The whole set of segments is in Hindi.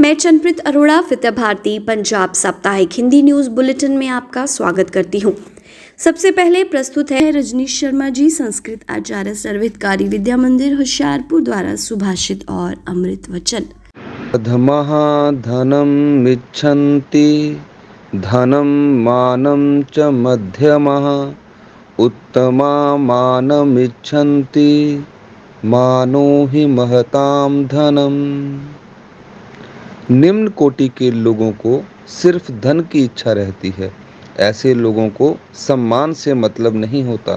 मैं चंद्रप्रीत अरोड़ा विद्या भारती पंजाब साप्ताहिक हिंदी न्यूज़ बुलेटिन में आपका स्वागत करती हूँ। सबसे पहले प्रस्तुत है रजनीश शर्मा जी संस्कृत आचार्य सर्वहितकारी विद्या मंदिर होशियारपुर द्वारा सुभाषित और अमृत वचन। अधमः धनम् इच्छन्ति धनं मानं च मध्यमः उत्तमा मानम् इच्छन्ति मानो हि महतां धनम्। निम्न कोटि के लोगों को सिर्फ धन की इच्छा रहती है। ऐसे लोगों को सम्मान से मतलब नहीं होता।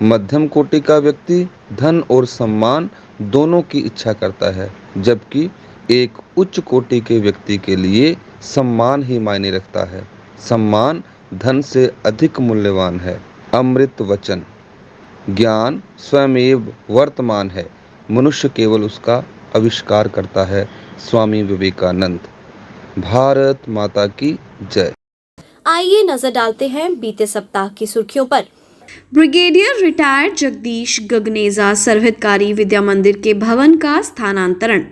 मध्यम कोटि का व्यक्ति धन और सम्मान दोनों की इच्छा करता है, जबकि एक उच्च कोटि के व्यक्ति के लिए सम्मान ही मायने रखता है। सम्मान धन से अधिक मूल्यवान है। अमृत वचन। ज्ञान स्वयमेव वर्तमान है, मनुष्य केवल उसका आविष्कार करता है। स्वामी विवेकानंद। भारत माता की जय। आइए नजर डालते हैं बीते सप्ताह की सुर्खियों पर। ब्रिगेडियर रिटायर्ड जगदीश गगनेजा सर्वहितकारी विद्या मंदिर के भवन का स्थानांतरण।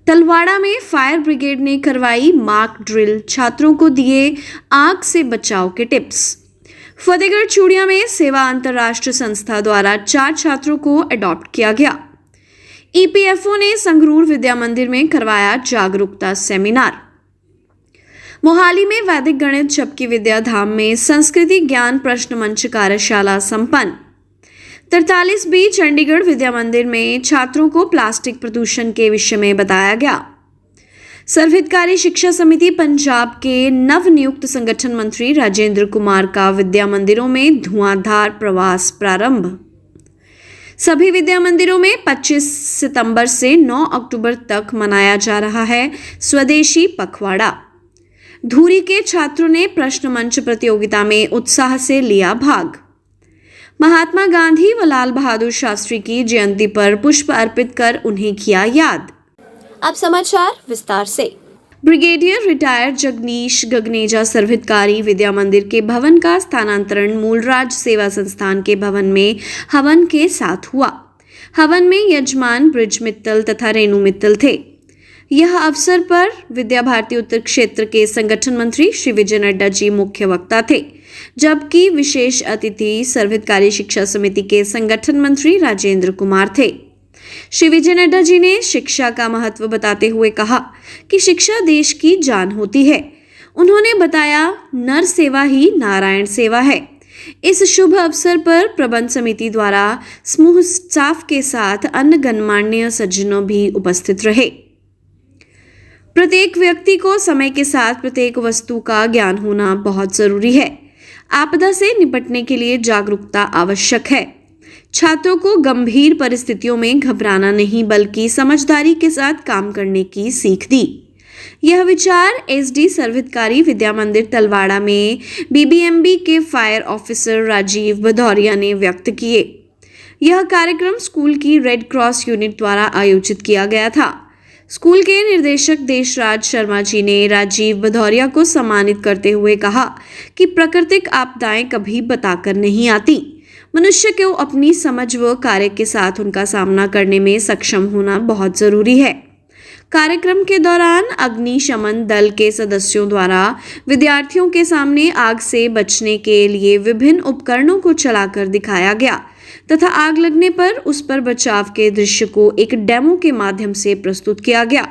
तलवाड़ा में फायर ब्रिगेड ने करवाई मार्क ड्रिल, छात्रों को दिए आग से बचाव के टिप्स। फतेहगढ़ चूड़िया में सेवा अंतर्राष्ट्रीय संस्था द्वारा 4 छात्रों को अडॉप्ट किया गया। ईपीएफओ ने संगरूर विद्या मंदिर में करवाया जागरूकता सेमिनार। मोहाली में वैदिक गणित जबकि विद्या धाम में संस्कृति ज्ञान प्रश्न मंच कार्यशाला संपन्न। 43B चंडीगढ़ विद्या मंदिर में छात्रों को प्लास्टिक प्रदूषण के विषय में बताया गया। सर्वहितकारी शिक्षा समिति पंजाब के नवनियुक्त संगठन मंत्री राजेंद्र कुमार का विद्या मंदिरों में धुआंधार प्रवास प्रारंभ। सभी विद्या मंदिरों में 25 सितंबर से 9 अक्टूबर तक मनाया जा रहा है स्वदेशी पखवाड़ा। धूरी के छात्रों ने प्रश्न मंच प्रतियोगिता में उत्साह से लिया भाग। महात्मा गांधी व लाल बहादुर शास्त्री की जयंती पर पुष्प अर्पित कर उन्हें किया याद। अब समाचार विस्तार से। ब्रिगेडियर रिटायर्ड जगदीश गगनेजा सर्वहितकारी विद्या मंदिर के भवन का स्थानांतरण मूलराज सेवा संस्थान के भवन में हवन के साथ हुआ। हवन में यजमान ब्रिज मित्तल तथा रेणु मित्तल थे। यह अवसर पर विद्या भारती उत्तर क्षेत्र के संगठन मंत्री श्री विजय नड्डा जी मुख्य वक्ता थे, जबकि विशेष अतिथि सर्वहितकारी शिक्षा समिति के संगठन मंत्री राजेंद्र कुमार थे। श्री विजय नड्डा जी ने शिक्षा का महत्व बताते हुए कहा कि शिक्षा देश की जान होती है। उन्होंने बताया, नर सेवा ही नारायण सेवा है। इस शुभ अवसर पर प्रबंध समिति द्वारा समूह स्टाफ के साथ अन्य गणमान्य सज्जनों भी उपस्थित रहे। प्रत्येक व्यक्ति को समय के साथ प्रत्येक वस्तु का ज्ञान होना बहुत जरूरी है। आपदा से निपटने के लिए जागरूकता आवश्यक है। छात्रों को गंभीर परिस्थितियों में घबराना नहीं बल्कि समझदारी के साथ काम करने की सीख दी। यह विचार एसडी सर्वहितकारी विद्या मंदिर तलवाड़ा में बीबीएमबी के फायर ऑफिसर राजीव भदौरिया ने व्यक्त किए। यह कार्यक्रम स्कूल की रेड क्रॉस यूनिट द्वारा आयोजित किया गया था। स्कूल के निर्देशक देशराज शर्मा जी ने राजीव भदौरिया को सम्मानित करते हुए कहा कि प्राकृतिक आपदाएं कभी बताकर नहीं आती। मनुष्य को अपनी समझ व कार्य के साथ उनका सामना करने में सक्षम होना बहुत जरूरी है। कार्यक्रम के दौरान अग्निशमन दल के सदस्यों द्वारा विद्यार्थियों के सामने आग से बचने के लिए विभिन्न उपकरणों को चलाकर दिखाया गया तथा आग लगने पर उस पर बचाव के दृश्य को एक डेमो के माध्यम से प्रस्तुत किया गया।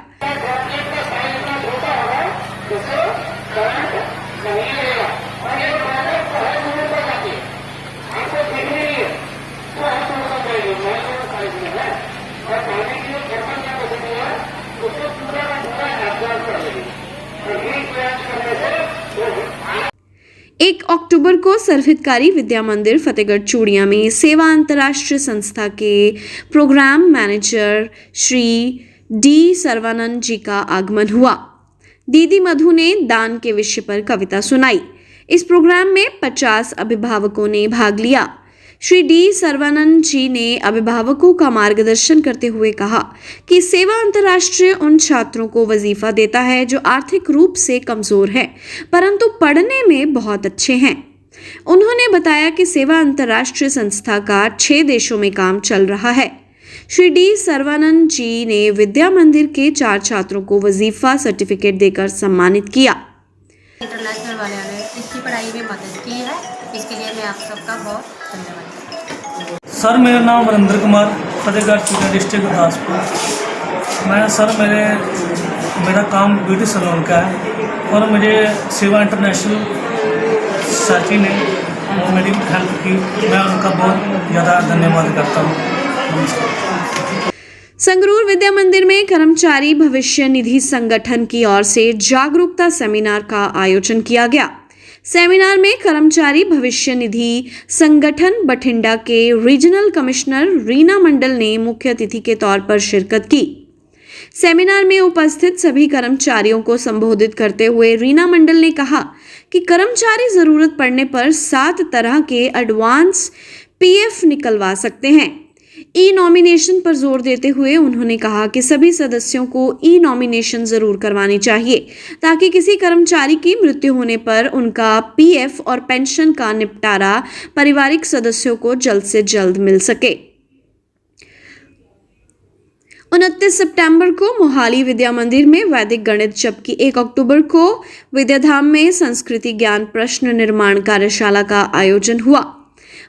एक अक्टूबर को सर्वहितकारी विद्या मंदिर फतेहगढ़ चूड़िया में सेवा अंतर्राष्ट्रीय संस्था के program manager Shri D Sarvanand ji का आगमन हुआ। दीदी मधु ने दान के विषय पर कविता सुनाई। इस प्रोग्राम में 50 अभिभावकों ने भाग लिया। श्री डी सर्वानंद जी ने अभिभावकों का मार्गदर्शन करते हुए कहा कि सेवा अंतर्राष्ट्रीय उन छात्रों को वजीफा देता है जो आर्थिक रूप से कमजोर हैं परंतु पढ़ने में बहुत अच्छे हैं। उन्होंने बताया कि सेवा अंतर्राष्ट्रीय संस्था का 6 देशों में काम चल रहा है। श्री डी सर्वानंद जी ने विद्या मंदिर के 4 छात्रों को वजीफा सर्टिफिकेट देकर सम्मानित किया। इंटरनेशनल वाले ने इसकी पढ़ाई में मदद की है, इसके लिए मैं आप सबका बहुत धन्यवाद करती हूँ। सर मेरा नाम वरिंदर कुमार, फतेहगढ़ चूड़िया डिस्ट्रिक्ट गुरदासपुर। मैं सर मेरा काम ब्यूटी सैलून का है और मुझे सेवा इंटरनेशनल साथी ने मेरी हेल्प की, मैं उनका बहुत ज़्यादा धन्यवाद करता हूँ। संगरूर विद्या मंदिर में कर्मचारी भविष्य निधि संगठन की ओर से जागरूकता सेमिनार का आयोजन किया गया। सेमिनार में कर्मचारी भविष्य निधि संगठन बठिंडा के रीजनल कमिश्नर रीना मंडल ने मुख्य अतिथि के तौर पर शिरकत की। सेमिनार में उपस्थित सभी कर्मचारियों को संबोधित करते हुए रीना मंडल ने कहा कि कर्मचारी जरूरत पड़ने पर 7 तरह के एडवांस पीएफ निकलवा सकते हैं। ई नॉमिनेशन पर जोर देते हुए उन्होंने कहा कि सभी सदस्यों को ई नॉमिनेशन जरूर करवानी चाहिए ताकि किसी कर्मचारी की मृत्यु होने पर उनका पीएफ और पेंशन का निपटारा पारिवारिक सदस्यों को जल्द से जल्द मिल सके। 29 सितंबर को मोहाली विद्या मंदिर में वैदिक गणित, जबकि 1 अक्टूबर को विद्याधाम में संस्कृति ज्ञान प्रश्न निर्माण कार्यशाला का आयोजन हुआ।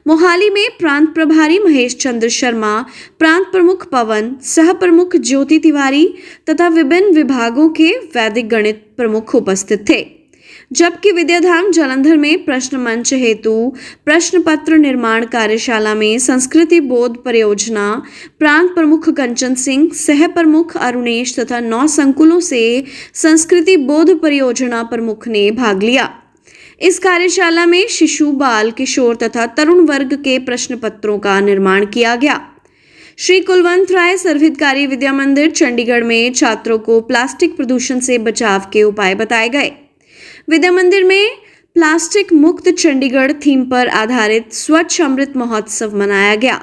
मोहाली में प्रांत प्रभारी महेश चंद्र शर्मा, प्रांत प्रमुख पवन, सह प्रमुख ज्योति तिवारी तथा विभिन्न विभागों के वैदिक गणित प्रमुख उपस्थित थे, जबकि विद्याधाम जालंधर में प्रश्न मंच हेतु प्रश्न पत्र निर्माण कार्यशाला में संस्कृति बोध परियोजना प्रांत प्रमुख कंचन सिंह, सह प्रमुख अरुणेश तथा 9 संकुलों से संस्कृति बोध परियोजना प्रमुख ने भाग लिया। इस कार्यशाला में शिशु, बाल, किशोर तथा तरुण वर्ग के प्रश्न पत्रों का निर्माण किया गया। श्री कुलवंत राय सर्वहितकारी विद्या मंदिर चंडीगढ़ में छात्रों को प्लास्टिक प्रदूषण से बचाव के उपाय बताए गए। विद्या मंदिर में प्लास्टिक मुक्त चंडीगढ़ थीम पर आधारित स्वच्छ अमृत महोत्सव मनाया गया,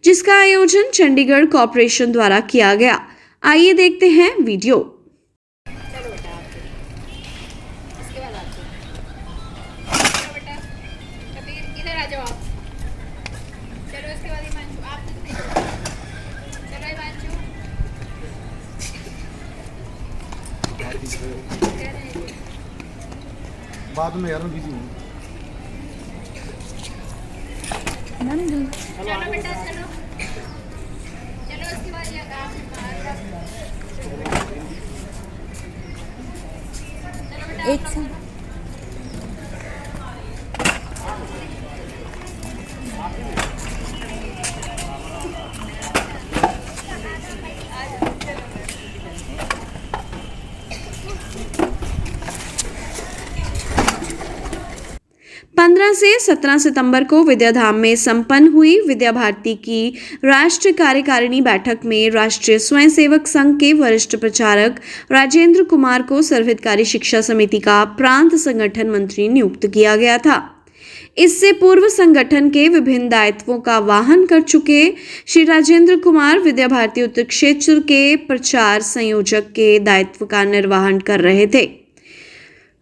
जिसका आयोजन चंडीगढ़ कॉरपोरेशन द्वारा किया गया। आइए देखते हैं वीडियो। बाद में यार मैं बिजी हूँ। चलो बेटा चलो, उसके बाद एक से 15 से 17 सितंबर को विद्याधाम में संपन्न हुई विद्या भारती की राष्ट्रीय कार्यकारिणी बैठक में राष्ट्रीय स्वयंसेवक संघ के वरिष्ठ प्रचारक राजेंद्र कुमार को सर्वहितकारी शिक्षा समिति का प्रांत संगठन मंत्री नियुक्त किया गया था। इससे पूर्व संगठन के विभिन्न दायित्वों का वाहन कर चुके श्री राजेंद्र कुमार विद्या भारती उत्तर क्षेत्र के प्रचार संयोजक के दायित्व का निर्वहन कर रहे थे।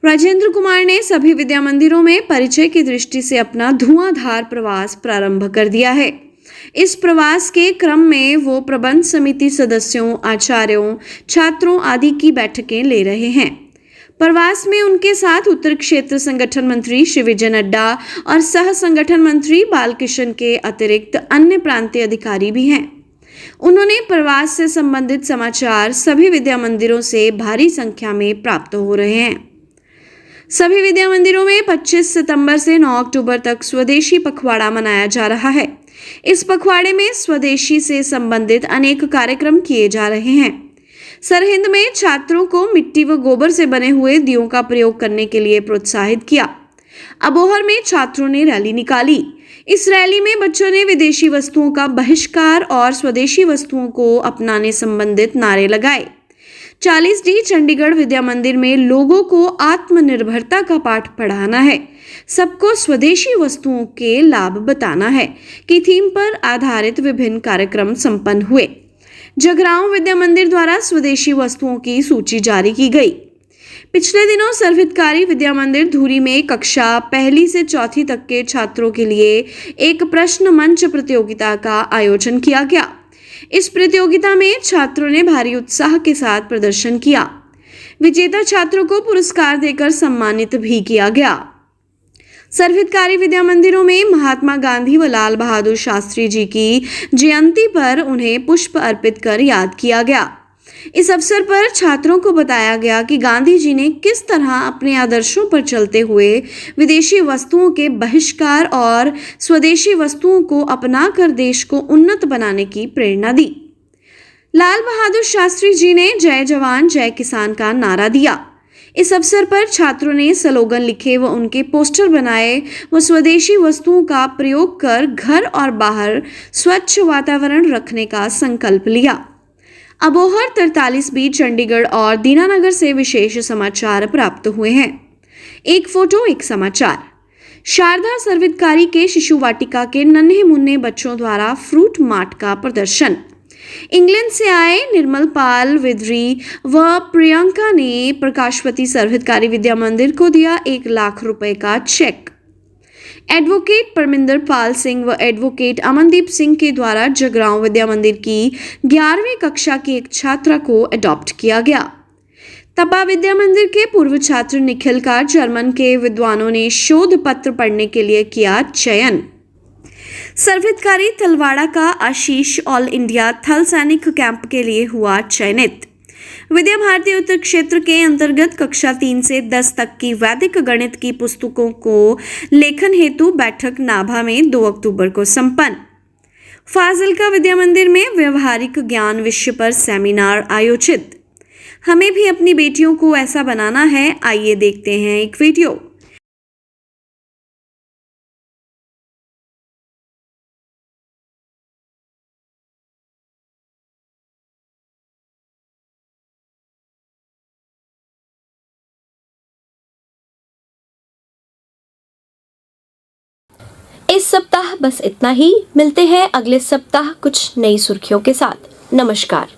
राजेंद्र कुमार ने सभी विद्या मंदिरों में परिचय की दृष्टि से अपना धुआंधार प्रवास प्रारंभ कर दिया है। इस प्रवास के क्रम में वो प्रबंध समिति सदस्यों, आचार्यों, छात्रों आदि की बैठकें ले रहे हैं। प्रवास में उनके साथ उत्तर क्षेत्र संगठन मंत्री श्री विजय नड्डा और सह संगठन मंत्री बालकिशन के अतिरिक्त अन्य प्रांतीय अधिकारी भी हैं। उन्होंने प्रवास से संबंधित समाचार सभी विद्या मंदिरों से भारी संख्या में प्राप्त हो रहे हैं। सभी विद्या मंदिरों में 25 सितंबर से 9 अक्टूबर तक स्वदेशी पखवाड़ा मनाया जा रहा है। इस पखवाड़े में स्वदेशी से संबंधित अनेक कार्यक्रम किए जा रहे हैं। सरहिंद में छात्रों को मिट्टी व गोबर से बने हुए दियों का प्रयोग करने के लिए प्रोत्साहित किया। अबोहर में छात्रों ने रैली निकाली। इस रैली में बच्चों ने विदेशी वस्तुओं का बहिष्कार और स्वदेशी वस्तुओं को अपनाने संबंधित नारे लगाए। 40D चंडीगढ़ विद्या मंदिर में लोगों को आत्मनिर्भरता का पाठ पढ़ाना है, सबको स्वदेशी वस्तुओं के लाभ बताना है की थीम पर आधारित विभिन्न कार्यक्रम संपन्न हुए। जगरांव विद्या मंदिर द्वारा स्वदेशी वस्तुओं की सूची जारी की गई। पिछले दिनों सर्वहितकारी विद्या मंदिर धूरी में कक्षा 1 से 4 तक के छात्रों के लिए एक प्रश्न मंच प्रतियोगिता का आयोजन किया गया। इस प्रतियोगिता में छात्रों ने भारी उत्साह के साथ प्रदर्शन किया। विजेता छात्रों को पुरस्कार देकर सम्मानित भी किया गया। सर्वहितकारी विद्या मंदिरों में महात्मा गांधी व लाल बहादुर शास्त्री जी की जयंती पर उन्हें पुष्प अर्पित कर याद किया गया। इस अवसर पर छात्रों को बताया गया कि गांधी जी ने किस तरह अपने आदर्शों पर चलते हुए विदेशी वस्तुओं के बहिष्कार और स्वदेशी वस्तुओं को अपनाकर देश को उन्नत बनाने की प्रेरणा दी। लाल बहादुर शास्त्री जी ने जय जवान जय किसान का नारा दिया। इस अवसर पर छात्रों ने स्लोगन लिखे व उनके पोस्टर बनाए व स्वदेशी वस्तुओं का प्रयोग कर घर और बाहर स्वच्छ वातावरण रखने का संकल्प लिया। अबोहर 43B चंडीगढ़ और दीनानगर से विशेष समाचार प्राप्त हुए हैं। एक फोटो एक समाचार। शारदा सर्वहितकारी के शिशु वाटिका के नन्हे मुन्ने बच्चों द्वारा फ्रूट मार्ट का प्रदर्शन। इंग्लैंड से आए निर्मल पाल विद्री व प्रियंका ने प्रकाशवती सर्वहितकारी विद्या मंदिर को दिया 1 लाख रुपए का चेक। एडवोकेट परमिंदर पाल सिंह व एडवोकेट अमनदीप सिंह के द्वारा जगरांव विद्या मंदिर की 11वीं कक्षा की एक छात्रा को अडॉप्ट किया गया। तपा विद्या मंदिर के पूर्व छात्र निखिल का जर्मन के विद्वानों ने शोध पत्र पढ़ने के लिए किया चयन। सर्वहितकारी तलवाड़ा का आशीष ऑल इंडिया थल सैनिक कैंप के लिए हुआ चयनित। विद्या भारती उत्तर क्षेत्र के अंतर्गत कक्षा 3 से 10 तक की वैदिक गणित की पुस्तकों को लेखन हेतु बैठक नाभा में 2 अक्टूबर को संपन्न। फाजिल्का विद्या मंदिर में व्यवहारिक ज्ञान विषय पर सेमिनार आयोजित। हमें भी अपनी बेटियों को ऐसा बनाना है, आइए देखते हैं एक वीडियो। इस सप्ताह बस इतना ही। मिलते हैं अगले सप्ताह कुछ नई सुर्खियों के साथ। नमस्कार।